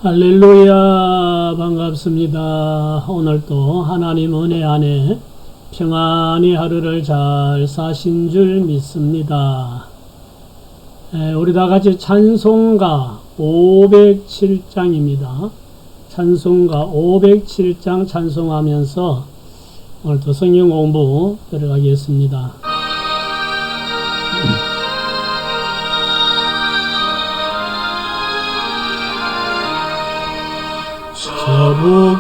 할렐루야, 반갑습니다. 오늘도 하나님 은혜 안에 평안히 하루를 잘 사신 줄 믿습니다. 우리 다 같이 찬송가 507장입니다. 찬송가 507장 찬송하면서 오늘도 성경 공부 들어가겠습니다.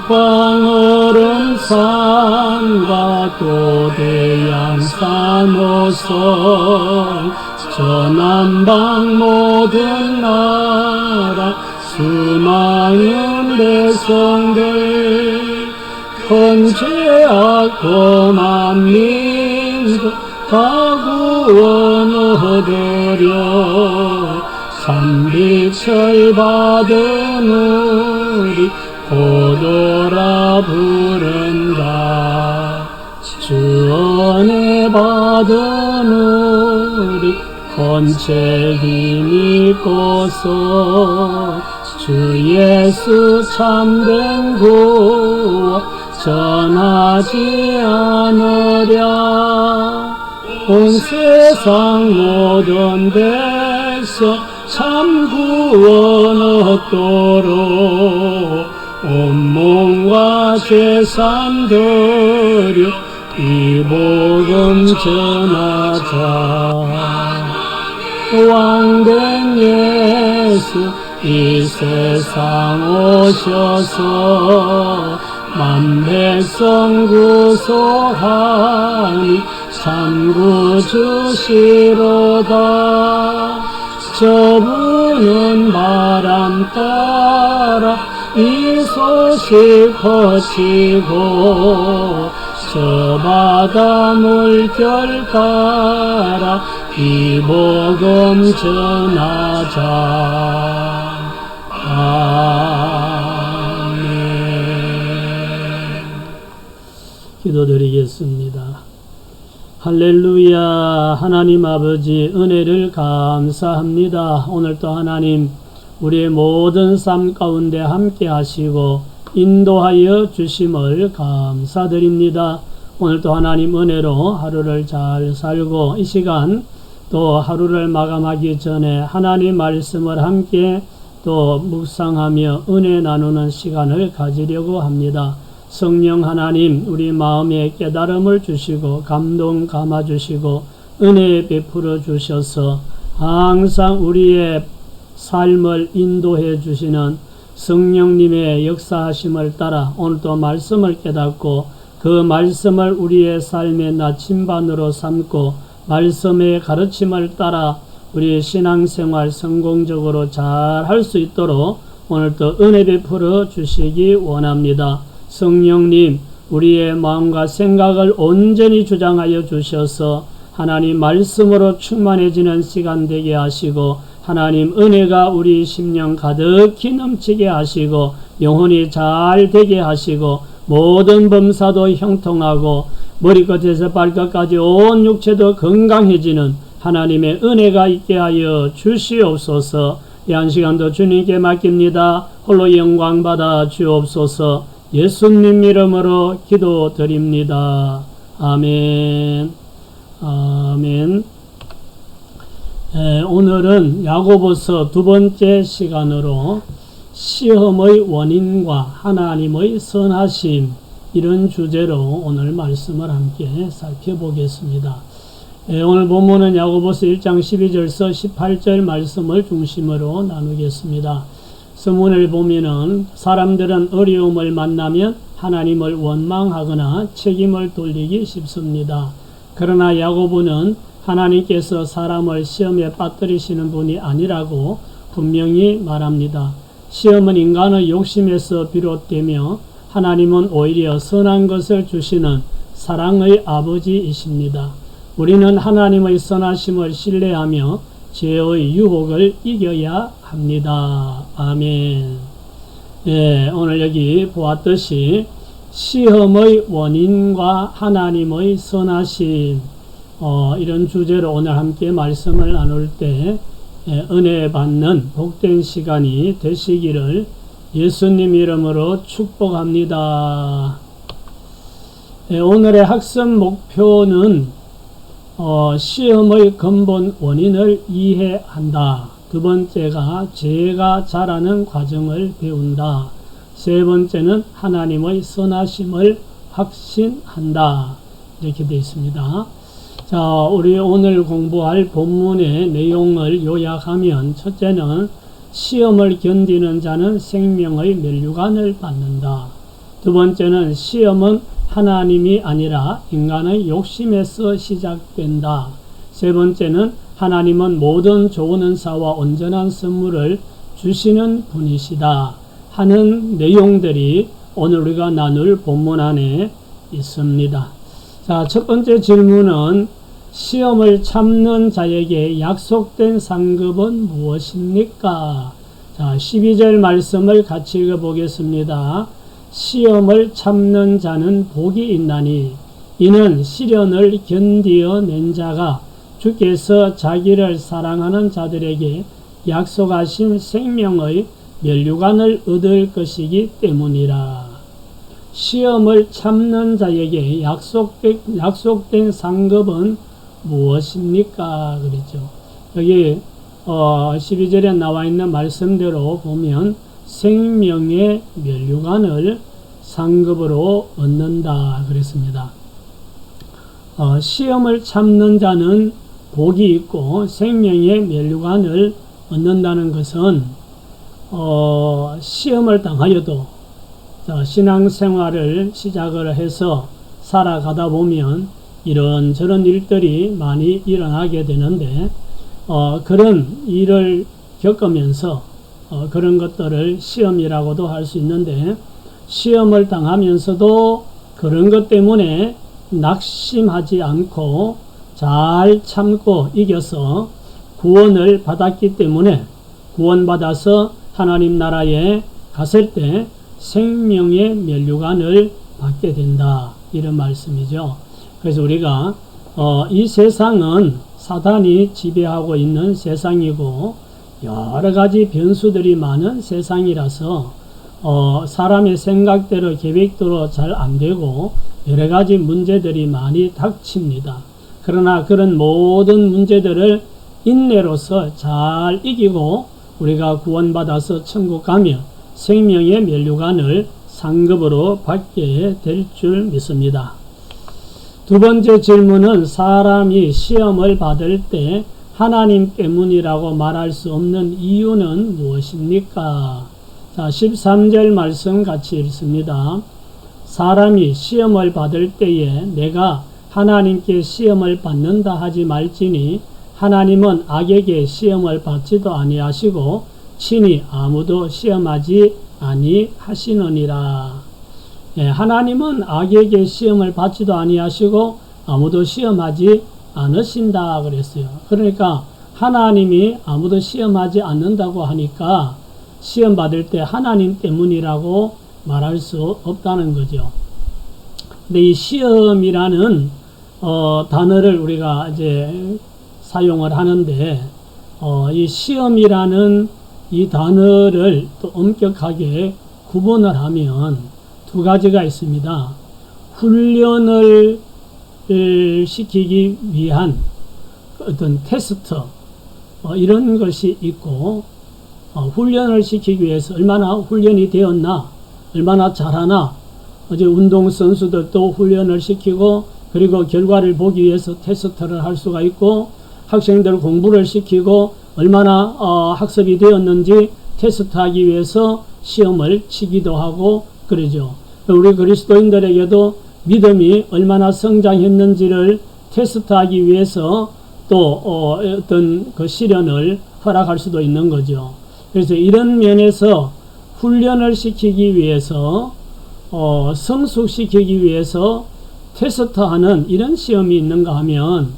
저북방어른 산과 도대양산 오선 저남방 모든 나라 수많은 백성들 헌죄하고 만민도 다 구원 얻으려 삼비철 받은 우리 고도라 부른다. 주 은혜 받은 우리 권책이 믿고서 주 예수 참된 구원 전하지 않으랴. 온 세상 모든 백성 참 구원 얻도록 온몸과 재산 들여 이 복음 전하자. 왕된 예수 이 세상 오셔서 만백성 구속하니 참 구주시로다. 저분은 바람 따라 이 소식 퍼지고 저 바다 물결 따라 이 복음 전하자. 아멘. 기도드리겠습니다. 할렐루야. 하나님 아버지 은혜를 감사합니다. 오늘도 하나님 우리의 모든 삶 가운데 함께 하시고 인도하여 주심을 감사드립니다. 오늘도 하나님 은혜로 하루를 잘 살고 이 시간 또 하루를 마감하기 전에 하나님 말씀을 함께 또 묵상하며 은혜 나누는 시간을 가지려고 합니다. 성령 하나님 우리 마음에 깨달음을 주시고 감동 감아 주시고 은혜 베풀어 주셔서 항상 우리의 삶을 인도해 주시는 성령님의 역사하심을 따라 오늘도 말씀을 깨닫고 그 말씀을 우리의 삶의 나침반으로 삼고 말씀의 가르침을 따라 우리의 신앙생활 성공적으로 잘 할 수 있도록 오늘도 은혜 베풀어 주시기 원합니다. 성령님 우리의 마음과 생각을 온전히 주장하여 주셔서 하나님 말씀으로 충만해지는 시간 되게 하시고 하나님 은혜가 우리 심령 가득히 넘치게 하시고 영혼이 잘 되게 하시고 모든 범사도 형통하고 머리끝에서 발끝까지 온 육체도 건강해지는 하나님의 은혜가 있게 하여 주시옵소서. 이 한 시간도 주님께 맡깁니다. 홀로 영광 받아 주옵소서. 예수님 이름으로 기도드립니다. 아멘. 아멘. 오늘은 야고보서 두 번째 시간으로 시험의 원인과 하나님의 선하심 이런 주제로 오늘 말씀을 함께 살펴보겠습니다. 오늘 본문은 야고보서 1장 12절서 18절 말씀을 중심으로 나누겠습니다. 서문을 보면은 사람들은 어려움을 만나면 하나님을 원망하거나 책임을 돌리기 쉽습니다. 그러나 야고보는 하나님께서 사람을 시험에 빠뜨리시는 분이 아니라고 분명히 말합니다. 시험은 인간의 욕심에서 비롯되며 하나님은 오히려 선한 것을 주시는 사랑의 아버지이십니다. 우리는 하나님의 선하심을 신뢰하며 죄의 유혹을 이겨야 합니다. 아멘. 오늘 여기 보았듯이 시험의 원인과 하나님의 선하심 이런 주제로 오늘 함께 말씀을 나눌 때 은혜 받는 복된 시간이 되시기를 예수님 이름으로 축복합니다. 오늘의 학습 목표는 시험의 근본 원인을 이해한다. 두 번째가 죄가 자라는 과정을 배운다. 세 번째는 하나님의 선하심을 확신한다. 이렇게 되어 있습니다. 자, 우리 오늘 공부할 본문의 내용을 요약하면, 첫째는 시험을 견디는 자는 생명의 면류관을 받는다. 두 번째는 시험은 하나님이 아니라 인간의 욕심에서 시작된다. 세 번째는 하나님은 모든 좋은 은사와 온전한 선물을 주시는 분이시다 하는 내용들이 오늘 우리가 나눌 본문 안에 있습니다. 자, 첫 번째 질문은 시험을 참는 자에게 약속된 상급은 무엇입니까? 자, 12절 말씀을 같이 읽어보겠습니다. 시험을 참는 자는 복이 있나니 이는 시련을 견디어낸 자가 주께서 자기를 사랑하는 자들에게 약속하신 생명의 면류관을 얻을 것이기 때문이라. 시험을 참는 자에게 약속된 상급은 무엇입니까? 그랬죠. 여기 12절에 나와 있는 말씀대로 보면 생명의 면류관을 상급으로 얻는다 그랬습니다. 시험을 참는 자는 복이 있고 생명의 면류관을 얻는다는 것은 시험을 당하여도 신앙생활을 시작을 해서 살아가다 보면 이런저런 일들이 많이 일어나게 되는데 그런 일을 겪으면서 그런 것들을 시험이라고도 할 수 있는데, 시험을 당하면서도 그런 것 때문에 낙심하지 않고 잘 참고 이겨서 구원을 받았기 때문에 구원받아서 하나님 나라에 갔을 때 생명의 면류관을 받게 된다, 이런 말씀이죠. 그래서 우리가 이 세상은 사단이 지배하고 있는 세상이고 여러 가지 변수들이 많은 세상이라서 사람의 생각대로 계획대로 잘 안 되고 여러 가지 문제들이 많이 닥칩니다. 그러나 그런 모든 문제들을 인내로서 잘 이기고 우리가 구원받아서 천국 가면 생명의 면류관을 상급으로 받게 될 줄 믿습니다. 두 번째 질문은 사람이 시험을 받을 때 하나님 때문이라고 말할 수 없는 이유는 무엇입니까? 자, 13절 말씀 같이 읽습니다. 사람이 시험을 받을 때에 내가 하나님께 시험을 받는다 하지 말지니 하나님은 악에게 시험을 받지도 아니하시고 친히 아무도 시험하지 아니하시느니라. 하나님은 악에게 시험을 받지도 아니하시고 아무도 시험하지 않으신다 그랬어요. 그러니까 하나님이 아무도 시험하지 않는다고 하니까 시험 받을 때 하나님 때문이라고 말할 수 없다는 거죠. 근데 이 시험이라는 단어를 우리가 이제 사용을 하는데 이 시험이라는 이 단어를 또 엄격하게 구분을 하면 두 가지가 있습니다. 훈련을 시키기 위한 어떤 테스트 이런 것이 있고, 훈련을 시키기 위해서 얼마나 훈련이 되었나, 얼마나 잘하나, 어제 운동선수들도 훈련을 시키고 그리고 결과를 보기 위해서 테스트를 할 수가 있고, 학생들 공부를 시키고 얼마나 학습이 되었는지 테스트하기 위해서 시험을 치기도 하고 그러죠. 우리 그리스도인들에게도 믿음이 얼마나 성장했는지를 테스트하기 위해서 또 어떤 그 시련을 허락할 수도 있는 거죠. 그래서 이런 면에서 훈련을 시키기 위해서 성숙시키기 위해서 테스트하는 이런 시험이 있는가 하면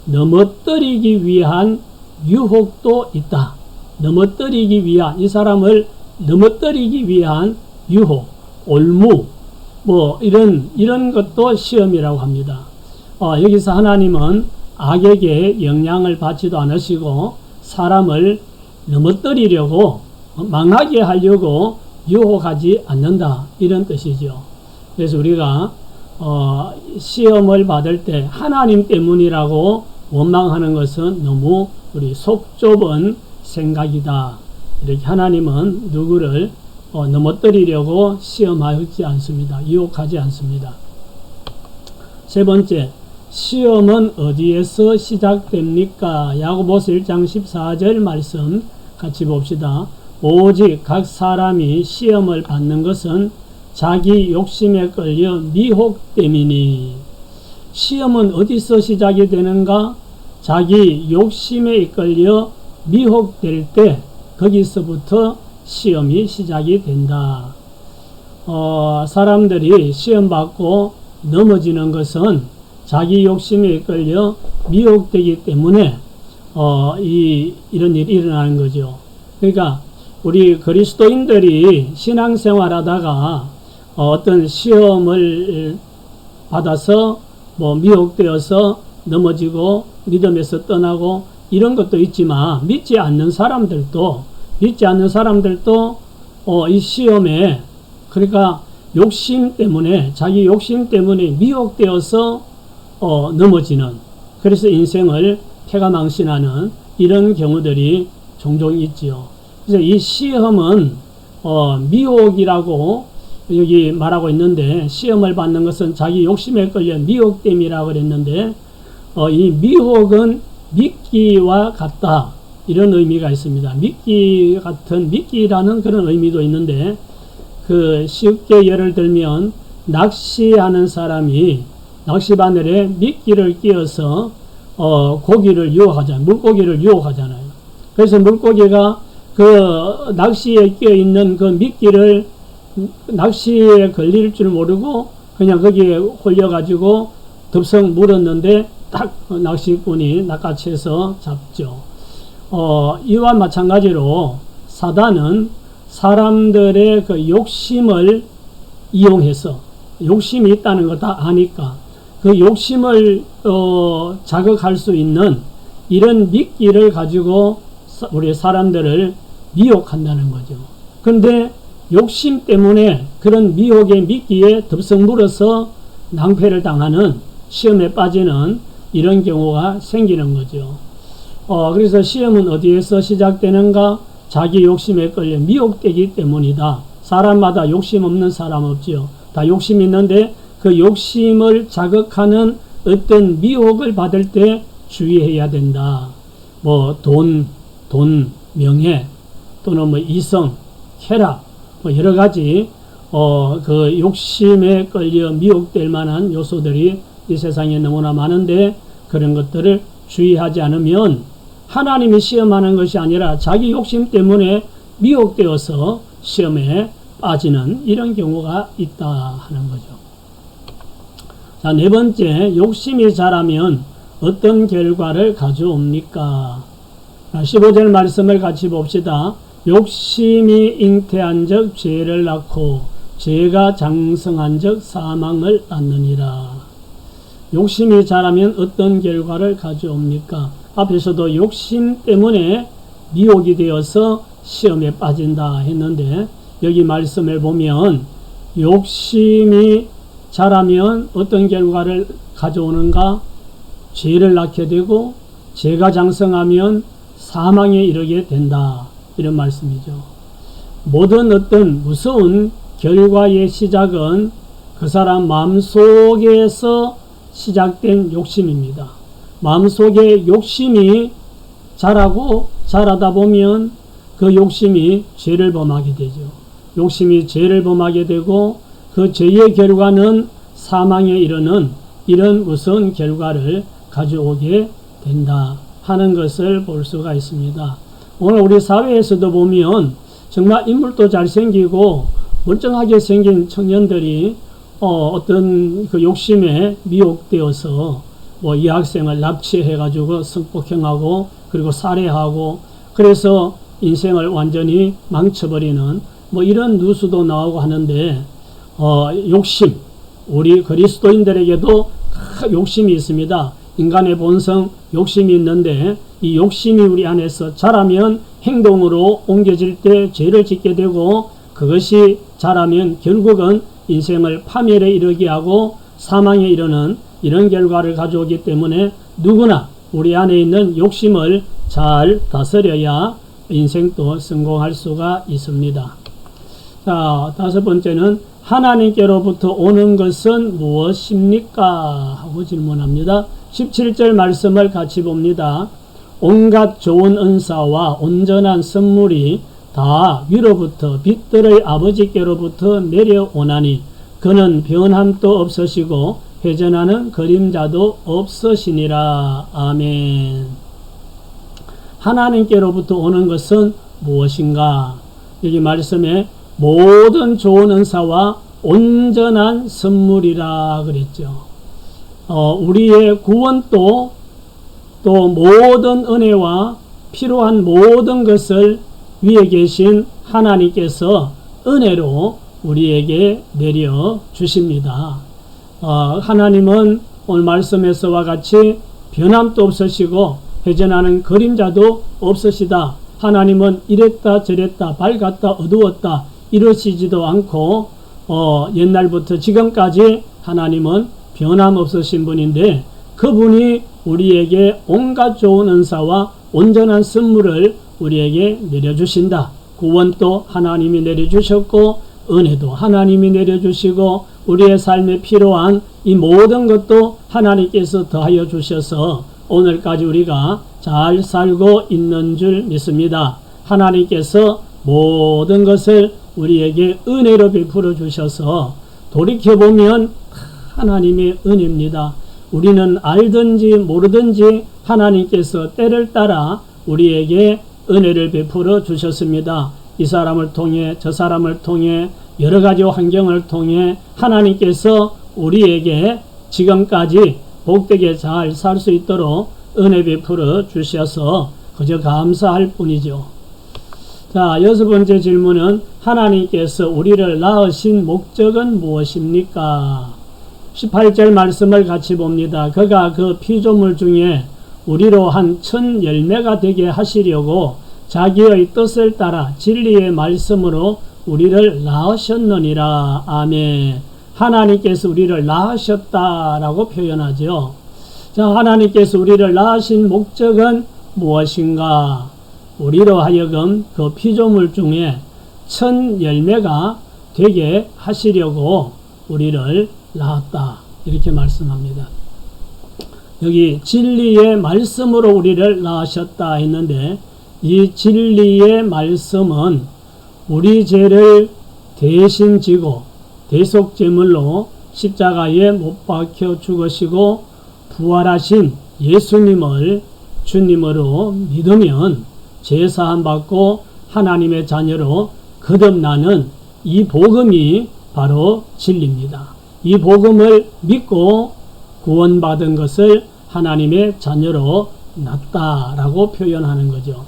넘어뜨리기 위한 유혹도 있다. 넘어뜨리기 위한, 이 사람을 넘어뜨리기 위한 유혹, 올무, 이런 것도 시험이라고 합니다. 여기서 하나님은 악에게 영향을 받지도 않으시고 사람을 넘어뜨리려고, 망하게 하려고 유혹하지 않는다, 이런 뜻이죠. 그래서 우리가 시험을 받을 때 하나님 때문이라고 원망하는 것은 너무 우리 속 좁은 생각이다. 이렇게 하나님은 누구를 넘어뜨리려고 시험하지 않습니다. 유혹하지 않습니다. 세 번째, 시험은 어디에서 시작됩니까? 야고보서 1장 14절 말씀 같이 봅시다. 오직 각 사람이 시험을 받는 것은 자기 욕심에 끌려 미혹 때문이니. 시험은 어디서 시작이 되는가? 자기 욕심에 이끌려 미혹될 때 거기서부터 시험이 시작이 된다. 사람들이 시험 받고 넘어지는 것은 자기 욕심에 이끌려 미혹되기 때문에 이런 일이 일어나는 거죠. 그러니까 우리 그리스도인들이 신앙생활 하다가 어떤 시험을 받아서 미혹되어서 넘어지고 믿음에서 떠나고 이런 것도 있지만 믿지 않는 사람들도 이 시험에, 그러니까 욕심 때문에, 자기 욕심 때문에 미혹되어서 넘어지는, 그래서 인생을 패가망신하는 이런 경우들이 종종 있지요. 그래서 이 시험은 미혹이라고 여기 말하고 있는데, 시험을 받는 것은 자기 욕심에 끌려 미혹됨이라고 그랬는데, 이 미혹은 미끼와 같다, 이런 의미가 있습니다. 미끼 같은, 미끼라는 그런 의미도 있는데, 쉽게 예를 들면 낚시하는 사람이 낚시바늘에 미끼를 끼워서 고기를 유혹하잖아요. 물고기를 유혹하잖아요. 그래서 물고기가 그 낚시에 끼어 있는 그 미끼를 낚시에 걸릴 줄 모르고 그냥 거기에 홀려가지고 덥석 물었는데 딱 낚시꾼이 낚아채서 잡죠. 이와 마찬가지로 사단은 사람들의 그 욕심을 이용해서, 욕심이 있다는 거 다 아니까 그 욕심을 자극할 수 있는 이런 미끼를 가지고 우리 사람들을 미혹한다는 거죠. 그런데 욕심 때문에 그런 미혹의 미끼에 덥석 물어서 낭패를 당하는, 시험에 빠지는 이런 경우가 생기는 거죠. 그래서 시험은 어디에서 시작되는가? 자기 욕심에 끌려 미혹되기 때문이다. 사람마다 욕심 없는 사람 없지요. 다 욕심 있는데 그 욕심을 자극하는 어떤 미혹을 받을 때 주의해야 된다. 돈, 명예, 또는 이성, 쾌락, 여러 가지 그 욕심에 끌려 미혹될 만한 요소들이 이 세상에 너무나 많은데, 그런 것들을 주의하지 않으면 하나님이 시험하는 것이 아니라 자기 욕심 때문에 미혹되어서 시험에 빠지는 이런 경우가 있다 하는 거죠. 자, 네 번째, 욕심이 자라면 어떤 결과를 가져옵니까? 15절 말씀을 같이 봅시다. 욕심이 잉태한 적 죄를 낳고 죄가 장성한 적 사망을 낳느니라. 욕심이 자라면 어떤 결과를 가져옵니까? 앞에서도 욕심 때문에 미혹이 되어서 시험에 빠진다 했는데, 여기 말씀을 보면 욕심이 자라면 어떤 결과를 가져오는가? 죄를 낳게 되고 죄가 장성하면 사망에 이르게 된다, 이런 말씀이죠. 모든 어떤 무서운 결과의 시작은 그 사람 마음속에서 시작된 욕심입니다. 마음속에 욕심이 자라다 보면 그 욕심이 죄를 범하게 되죠. 욕심이 죄를 범하게 되고 그 죄의 결과는 사망에 이르는 이런 무서운 결과를 가져오게 된다 하는 것을 볼 수가 있습니다. 오늘 우리 사회에서도 보면 정말 인물도 잘생기고 멀쩡하게 생긴 청년들이 어떤 그 욕심에 미혹되어서 이 학생을 납치해가지고 성폭행하고 그리고 살해하고 그래서 인생을 완전히 망쳐버리는 이런 뉴스도 나오고 하는데, 욕심, 우리 그리스도인들에게도 욕심이 있습니다. 인간의 본성, 욕심이 있는데 이 욕심이 우리 안에서 자라면 행동으로 옮겨질 때 죄를 짓게 되고 그것이 자라면 결국은 인생을 파멸에 이르게 하고 사망에 이르는 이런 결과를 가져오기 때문에 누구나 우리 안에 있는 욕심을 잘 다스려야 인생도 성공할 수가 있습니다. 자, 다섯 번째는 하나님께로부터 오는 것은 무엇입니까? 하고 질문합니다. 17절 말씀을 같이 봅니다. 온갖 좋은 은사와 온전한 선물이 다 위로부터 빛들의 아버지께로부터 내려오나니 그는 변함도 없으시고 회전하는 그림자도 없으시니라. 아멘. 하나님께로부터 오는 것은 무엇인가? 여기 말씀에 모든 좋은 은사와 온전한 선물이라 그랬죠. 우리의 구원도 또 모든 은혜와 필요한 모든 것을 위에 계신 하나님께서 은혜로 우리에게 내려 주십니다. 하나님은 오늘 말씀에서와 같이 변함도 없으시고 회전하는 그림자도 없으시다. 하나님은 이랬다 저랬다 밝았다 어두웠다 이러시지도 않고 옛날부터 지금까지 하나님은 변함없으신 분인데 그분이 우리에게 온갖 좋은 은사와 온전한 선물을 우리에게 내려주신다. 구원도 하나님이 내려주셨고 은혜도 하나님이 내려주시고 우리의 삶에 필요한 이 모든 것도 하나님께서 더하여 주셔서 오늘까지 우리가 잘 살고 있는 줄 믿습니다. 하나님께서 모든 것을 우리에게 은혜로 베풀어 주셔서 돌이켜보면 하나님의 은혜입니다. 우리는 알든지 모르든지 하나님께서 때를 따라 우리에게 은혜를 베풀어 주셨습니다. 이 사람을 통해 저 사람을 통해 여러 가지 환경을 통해 하나님께서 우리에게 지금까지 복되게 잘 살 수 있도록 은혜 베풀어 주셔서 그저 감사할 뿐이죠. 자, 여섯 번째 질문은 하나님께서 우리를 낳으신 목적은 무엇입니까? 18절 말씀을 같이 봅니다. 그가 그 피조물 중에 우리로 한 천 열매가 되게 하시려고 자기의 뜻을 따라 진리의 말씀으로 우리를 낳으셨느니라. 아멘. 하나님께서 우리를 낳으셨다라고 표현하죠. 자, 하나님께서 우리를 낳으신 목적은 무엇인가? 우리로 하여금 그 피조물 중에 천 열매가 되게 하시려고 우리를 낳았다. 이렇게 말씀합니다. 여기 진리의 말씀으로 우리를 낳으셨다 했는데 이 진리의 말씀은 우리 죄를 대신 지고 대속제물로 십자가에 못 박혀 죽으시고 부활하신 예수님을 주님으로 믿으면 죄사함 받고 하나님의 자녀로 거듭나는 이 복음이 바로 진리입니다. 이 복음을 믿고 구원받은 것을 하나님의 자녀로 낳았다라고 표현하는 거죠.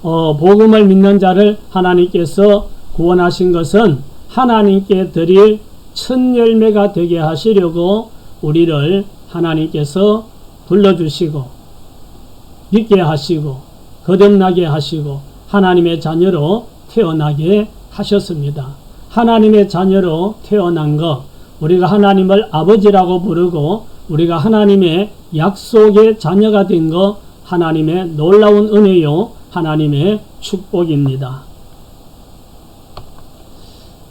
복음을 믿는 자를 하나님께서 구원하신 것은 하나님께 드릴 천 열매가 되게 하시려고 우리를 하나님께서 불러주시고 믿게 하시고 거듭나게 하시고 하나님의 자녀로 태어나게 하셨습니다. 하나님의 자녀로 태어난 것, 우리가 하나님을 아버지라고 부르고 우리가 하나님의 약속의 자녀가 된 것, 하나님의 놀라운 은혜요 하나님의 축복입니다.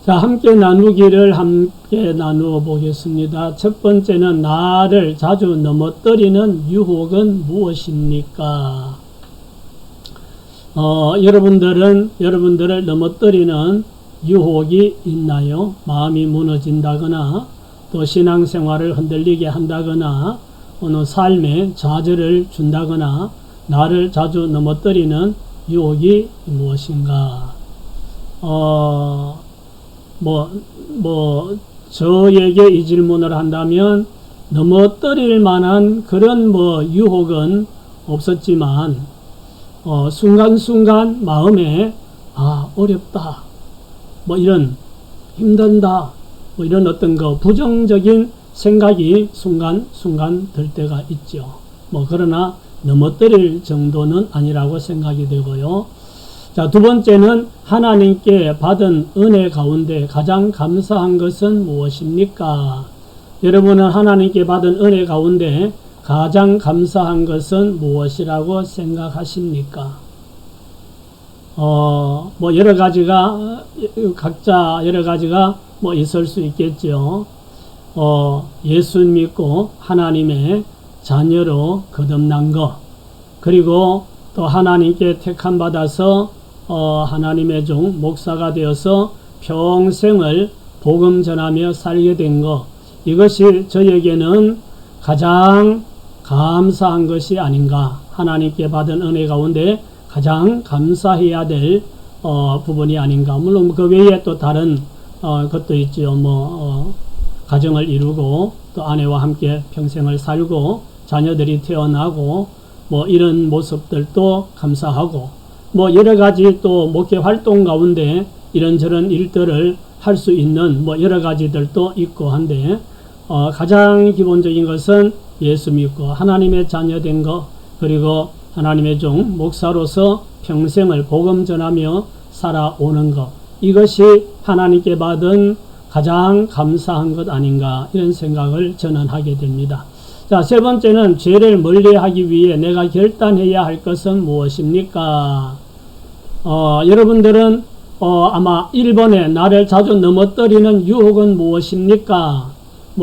자, 함께 나누기를 함께 나누어 보겠습니다. 첫 번째는 나를 자주 넘어뜨리는 유혹은 무엇입니까? 여러분들을 넘어뜨리는 유혹이 있나요? 마음이 무너진다거나 또 신앙생활을 흔들리게 한다거나 어느 삶에 좌절을 준다거나 나를 자주 넘어뜨리는 유혹이 무엇인가? 저에게 이 질문을 한다면 넘어뜨릴 만한 그런 유혹은 없었지만 순간순간 마음에 어렵다, 이런 힘든다, 이런 어떤 부정적인 생각이 순간순간 들 때가 있죠. 그러나 넘어뜨릴 정도는 아니라고 생각이 되고요. 자, 두 번째는 하나님께 받은 은혜 가운데 가장 감사한 것은 무엇입니까? 여러분은 하나님께 받은 은혜 가운데 가장 감사한 것은 무엇이라고 생각하십니까? 뭐 여러 가지가 각자 여러 가지가 뭐 있을 수 있겠죠. 예수 믿고 하나님의 자녀로 거듭난 것, 그리고 또 하나님께 택함 받아서 하나님의 종 목사가 되어서 평생을 복음 전하며 살게 된 것, 이것이 저에게는 가장 감사한 것이 아닌가. 하나님께 받은 은혜 가운데 가장 감사해야 될 부분이 아닌가. 물론 그 외에 또 다른 것도 있죠. 가정을 이루고 또 아내와 함께 평생을 살고 자녀들이 태어나고 이런 모습들도 감사하고 여러 가지 또 목회 활동 가운데 이런저런 일들을 할 수 있는 여러 가지들도 있고 한데 가장 기본적인 것은 예수 믿고 하나님의 자녀 된 것, 그리고 하나님의 종 목사로서 평생을 복음 전하며 살아오는 것, 이것이 하나님께 받은 가장 감사한 것 아닌가, 이런 생각을 저는 하게 됩니다. 자, 세 번째는 죄를 멀리하기 위해 내가 결단해야 할 것은 무엇입니까? 여러분들은 아마 1번에 나를 자주 넘어뜨리는 유혹은 무엇입니까?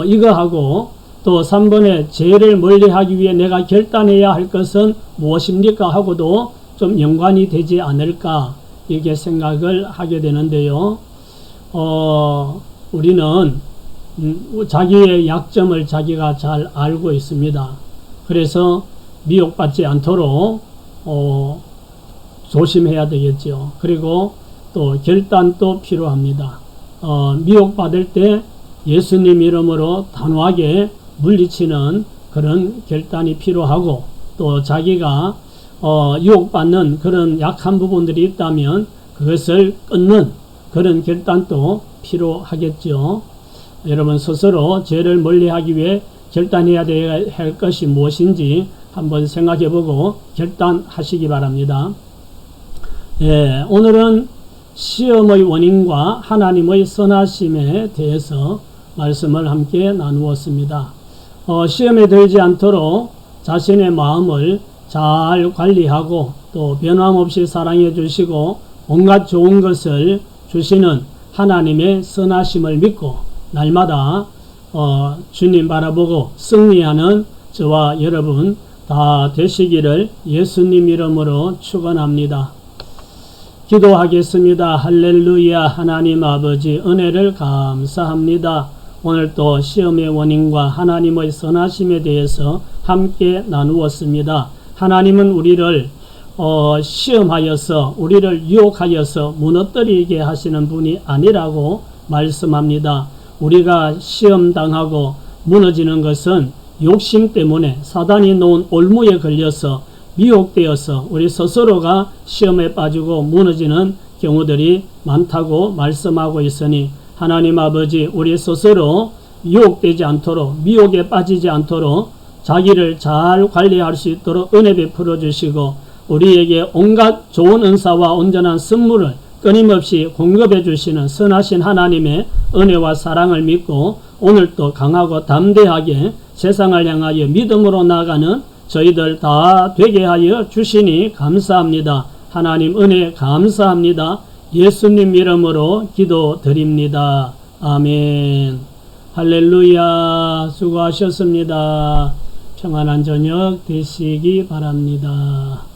이거 하고, 또 3번에 죄를 멀리하기 위해 내가 결단해야 할 것은 무엇입니까? 하고도 좀 연관이 되지 않을까, 이렇게 생각을 하게 되는데요. 우리는 자기의 약점을 자기가 잘 알고 있습니다. 그래서 미혹받지 않도록 조심해야 되겠죠. 그리고 또 결단도 필요합니다. 미혹받을 때 예수님 이름으로 단호하게 물리치는 그런 결단이 필요하고, 또 자기가 유혹받는 그런 약한 부분들이 있다면 그것을 끊는 그런 결단도 필요하겠죠. 여러분 스스로 죄를 멀리하기 위해 결단해야 할 것이 무엇인지 한번 생각해보고 결단하시기 바랍니다. 오늘은 시험의 원인과 하나님의 선하심에 대해서 말씀을 함께 나누었습니다. 시험에 들지 않도록 자신의 마음을 잘 관리하고 또 변함없이 사랑해 주시고 온갖 좋은 것을 주시는 하나님의 선하심을 믿고 날마다 주님 바라보고 승리하는 저와 여러분 다 되시기를 예수님 이름으로 축원합니다. 기도하겠습니다. 할렐루야. 하나님 아버지 은혜를 감사합니다. 오늘 또 시험의 원인과 하나님의 선하심에 대해서 함께 나누었습니다. 하나님은 우리를 시험하여서 우리를 유혹하여서 무너뜨리게 하시는 분이 아니라고 말씀합니다. 우리가 시험당하고 무너지는 것은 욕심 때문에 사단이 놓은 올무에 걸려서 미혹되어서 우리 스스로가 시험에 빠지고 무너지는 경우들이 많다고 말씀하고 있으니 하나님 아버지 우리 스스로 유혹되지 않도록 미혹에 빠지지 않도록 자기를 잘 관리할 수 있도록 은혜 베풀어 주시고 우리에게 온갖 좋은 은사와 온전한 선물을 끊임없이 공급해 주시는 선하신 하나님의 은혜와 사랑을 믿고 오늘도 강하고 담대하게 세상을 향하여 믿음으로 나아가는 저희들 다 되게 하여 주시니 감사합니다. 하나님 은혜 감사합니다. 예수님 이름으로 기도드립니다. 아멘. 할렐루야. 수고하셨습니다. 평안한 저녁 되시기 바랍니다.